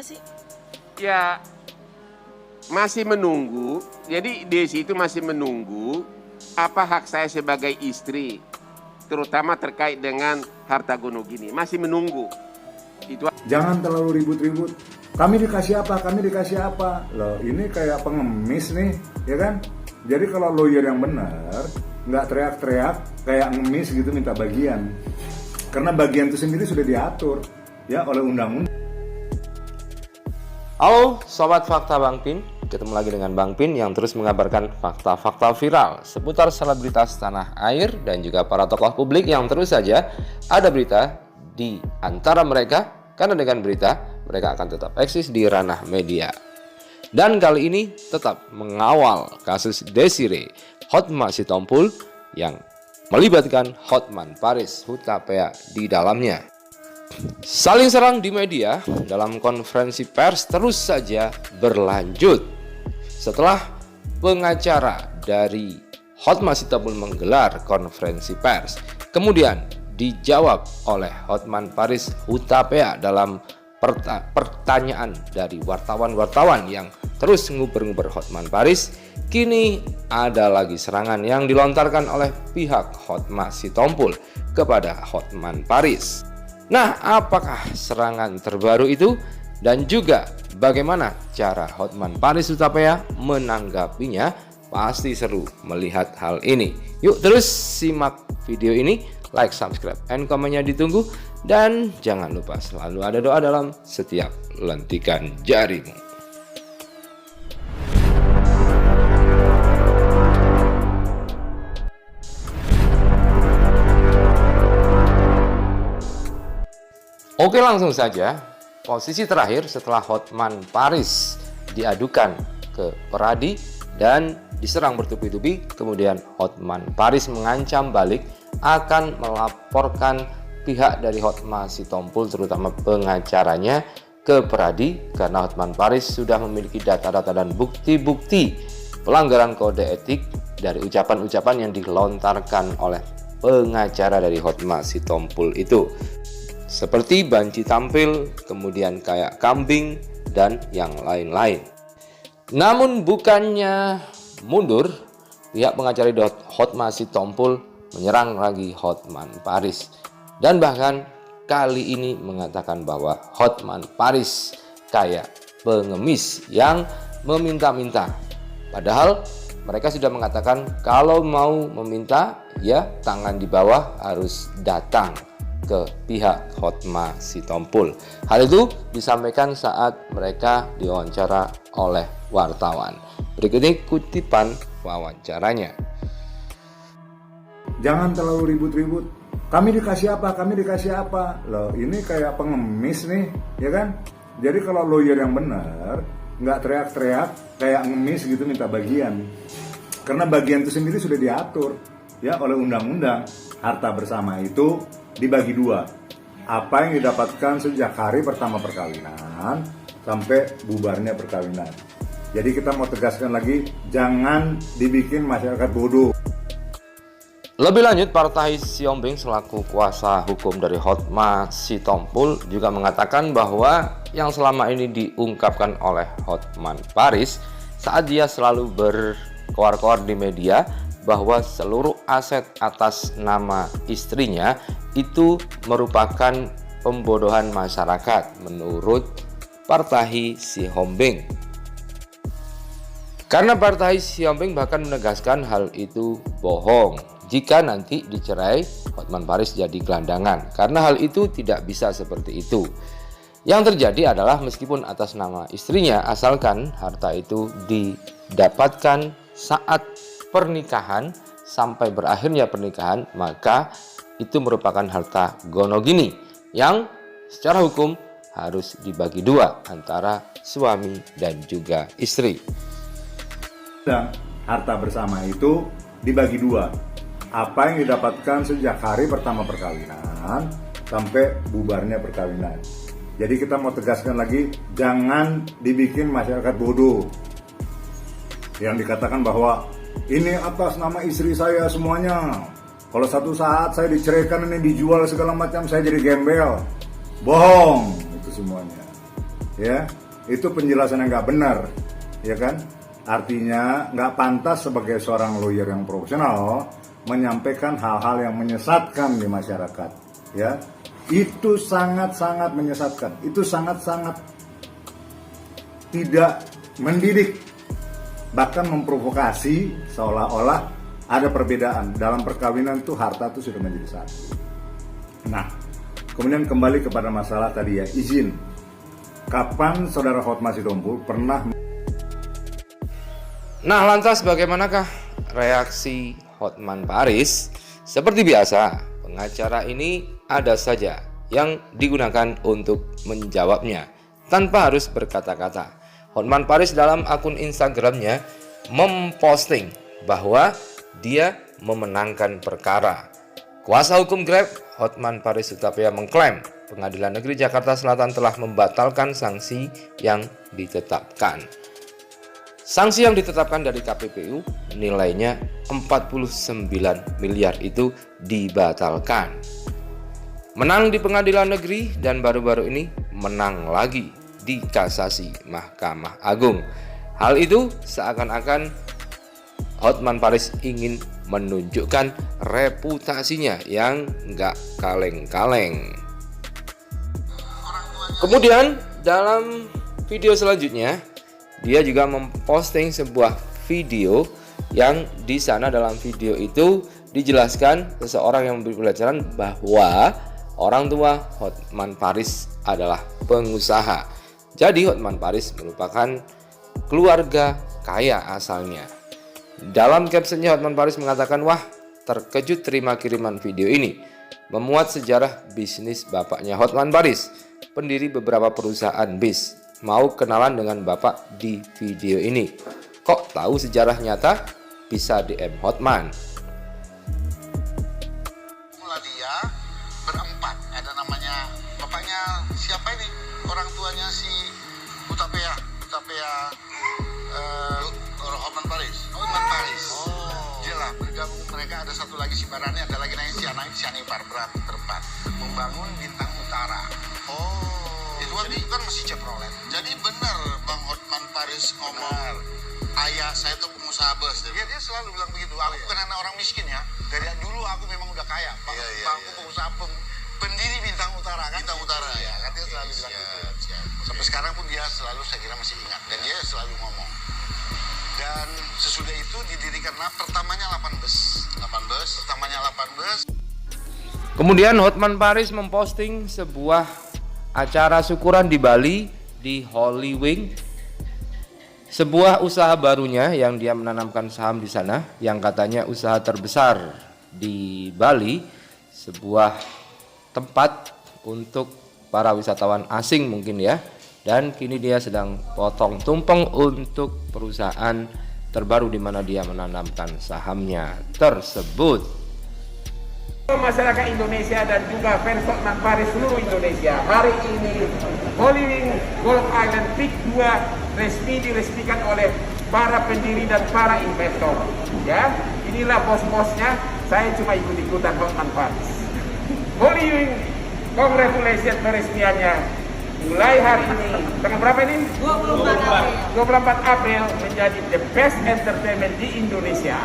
Sih? Ya, masih menunggu. Jadi Desi itu masih menunggu apa hak saya sebagai istri, terutama terkait dengan harta gono gini. Masih menunggu. Itu Jangan terlalu ribut-ribut. Kami dikasih apa? Kami dikasih apa? Loh, ini kayak pengemis nih, ya kan? Jadi kalau lawyer yang benar, nggak teriak-teriak kayak ngemis gitu minta bagian. Karena bagian itu sendiri sudah diatur ya oleh undang-undang. Halo Sobat Fakta Bang Pin, ketemu lagi dengan Bang Pin yang terus mengabarkan fakta-fakta viral seputar selebritas tanah air dan juga para tokoh publik yang terus saja ada berita di antara mereka, karena dengan berita mereka akan tetap eksis di ranah media. Dan kali ini tetap mengawal kasus Desiree Hotma Sitompul yang melibatkan Hotman Paris Hutapea di dalamnya. Saling serang di media dalam konferensi pers terus saja berlanjut. Setelah pengacara dari Hotma Sitompul menggelar konferensi pers, kemudian dijawab oleh Hotman Paris Hutapea dalam pertanyaan dari wartawan-wartawan yang terus nguber-nguber Hotman Paris. Kini ada lagi serangan yang dilontarkan oleh pihak Hotma Sitompul kepada Hotman Paris. Nah, apakah serangan terbaru itu? Dan juga bagaimana cara Hotman Paris Hutapea menanggapinya? Pasti seru melihat hal ini. Yuk terus simak video ini, like, subscribe, and komennya ditunggu. Dan jangan lupa selalu ada doa dalam setiap lentikan jarimu. Oke, langsung saja. Posisi terakhir setelah Hotman Paris diadukan ke Peradi dan diserang bertubi-tubi, kemudian Hotman Paris mengancam balik akan melaporkan pihak dari Hotma Sitompul, terutama pengacaranya, ke Peradi karena Hotman Paris sudah memiliki data-data dan bukti-bukti pelanggaran kode etik dari ucapan-ucapan yang dilontarkan oleh pengacara dari Hotma Sitompul itu. Seperti banci tampil, kemudian kayak kambing, dan yang lain-lain. Namun bukannya mundur, pihak pengacara Hotma Sitompul menyerang lagi Hotman Paris. Dan bahkan kali ini mengatakan bahwa Hotman Paris kayak pengemis yang meminta-minta. Padahal mereka sudah mengatakan kalau mau meminta, ya tangan di bawah harus datang ke pihak Hotma Sitompul. Hal itu disampaikan saat mereka diwawancara oleh wartawan. Berikut ini kutipan wawancaranya. Jangan terlalu ribut-ribut. Kami dikasih apa? Kami dikasih apa? Loh, ini kayak pengemis nih, ya kan? Jadi kalau lawyer yang benar, nggak teriak-teriak kayak ngemis gitu minta bagian. Karena bagian itu sendiri sudah diatur ya oleh undang-undang. Harta bersama itu dibagi dua. Apa yang didapatkan sejak hari pertama perkawinan sampai bubarnya perkawinan. Jadi kita mau tegaskan lagi, jangan dibikin masyarakat bodoh. Lebih lanjut, Partai Siombing selaku kuasa hukum dari Hotma Sitompul juga mengatakan bahwa yang selama ini diungkapkan oleh Hotman Paris saat dia selalu berkoar-koar di media bahwa seluruh aset atas nama istrinya itu merupakan pembodohan masyarakat menurut Partai Siombing. Karena Partai Siombing bahkan menegaskan hal itu bohong jika nanti dicerai Hotman Paris jadi gelandangan, karena hal itu tidak bisa seperti itu. Yang terjadi adalah meskipun atas nama istrinya, asalkan harta itu didapatkan saat pernikahan sampai berakhirnya pernikahan, maka itu merupakan harta gonogini yang secara hukum harus dibagi dua antara suami dan juga istri. Dan harta bersama itu dibagi dua. Apa yang didapatkan sejak hari pertama perkawinan sampai bubarnya perkawinan. Jadi kita mau tegaskan lagi, jangan dibikin masyarakat bodoh yang dikatakan bahwa ini atas nama istri saya semuanya. Kalau satu saat saya diceraikan, ini dijual segala macam, saya jadi gembel. Bohong itu semuanya. ya itu penjelasan yang nggak benar, ya kan? Artinya nggak pantas sebagai seorang lawyer yang profesional menyampaikan hal-hal yang menyesatkan di masyarakat, ya. Itu sangat-sangat menyesatkan, itu sangat-sangat tidak mendidik, bahkan memprovokasi seolah-olah ada perbedaan. Dalam perkawinan itu harta itu sudah menjadi satu. Nah, kemudian kembali kepada masalah tadi ya, izin. Kapan saudara Hotma Sitompul pernah... Nah, lantas bagaimanakah reaksi Hotman Paris? Seperti biasa, pengacara ini ada saja yang digunakan untuk menjawabnya tanpa harus berkata-kata. Hotman Paris dalam akun Instagramnya memposting bahwa dia memenangkan perkara. Kuasa hukum Grab, Hotman Paris Hutapea, mengklaim Pengadilan Negeri Jakarta Selatan telah membatalkan sanksi yang ditetapkan. Sanksi yang ditetapkan dari KPPU nilainya 49 miliar itu dibatalkan. Menang di pengadilan negeri dan baru-baru ini menang lagi di kasasi Mahkamah Agung. Hal itu seakan-akan Hotman Paris ingin menunjukkan reputasinya yang nggak kaleng-kaleng. Kemudian dalam video selanjutnya dia juga memposting sebuah video yang di sana dalam video itu dijelaskan seseorang yang memberi pelajaran bahwa orang tua Hotman Paris adalah pengusaha. Jadi Hotman Paris merupakan keluarga kaya asalnya. Dalam captionnya Hotman Paris mengatakan, "Wah, terkejut terima kiriman video ini. Memuat sejarah bisnis bapaknya Hotman Paris, pendiri beberapa perusahaan bis. Mau kenalan dengan bapak di video ini. Kok tahu sejarah nyata? Bisa DM Hotman." Dia berempat, ada namanya bapaknya siapa ini, orang tuanya si Hutapea Hotman Paris. Dia lah bergabung, mereka ada satu lagi si Barani, ada lagi namanya si Anipar berempat membangun Bintang Utara. Itu waktu itu kan masih Chevrolet. Jadi benar Bang Hotman Paris ngomong, ayah saya tuh pengusaha bus. Dia selalu bilang begitu. Aku bukan anak orang miskin ya. Dari dulu aku memang udah kaya. Aku pengusaha pendiri Bintang Utara kan. Bintang Utara ya. Kan dia selalu bilang gitu. Sampai sekarang pun dia selalu, saya kira masih ingat. Dan dia selalu ngomong. Dan sesudah itu didirikanlah pertamanya 8 bus. Pertamanya 8 bus. Kemudian Hotman Paris memposting sebuah acara syukuran di Bali di Holy Wing, sebuah usaha barunya yang dia menanamkan saham di sana, yang katanya usaha terbesar di Bali, sebuah tempat untuk para wisatawan asing mungkin ya. Dan kini dia sedang potong tumpeng untuk perusahaan terbaru di mana dia menanamkan sahamnya tersebut. Masyarakat Indonesia dan juga fans Hotman Paris seluruh Indonesia, hari ini Holy Wing Golf Island Peak 2 resmi diresmikan oleh para pendiri dan para investor. Ya, inilah bos-bosnya. Saya cuma ikut-ikutan Hotman Paris. Holy Wing, congratulations peresmiannya. Mulai hari ini, tanggal berapa ini? 24 April menjadi the best entertainment di Indonesia.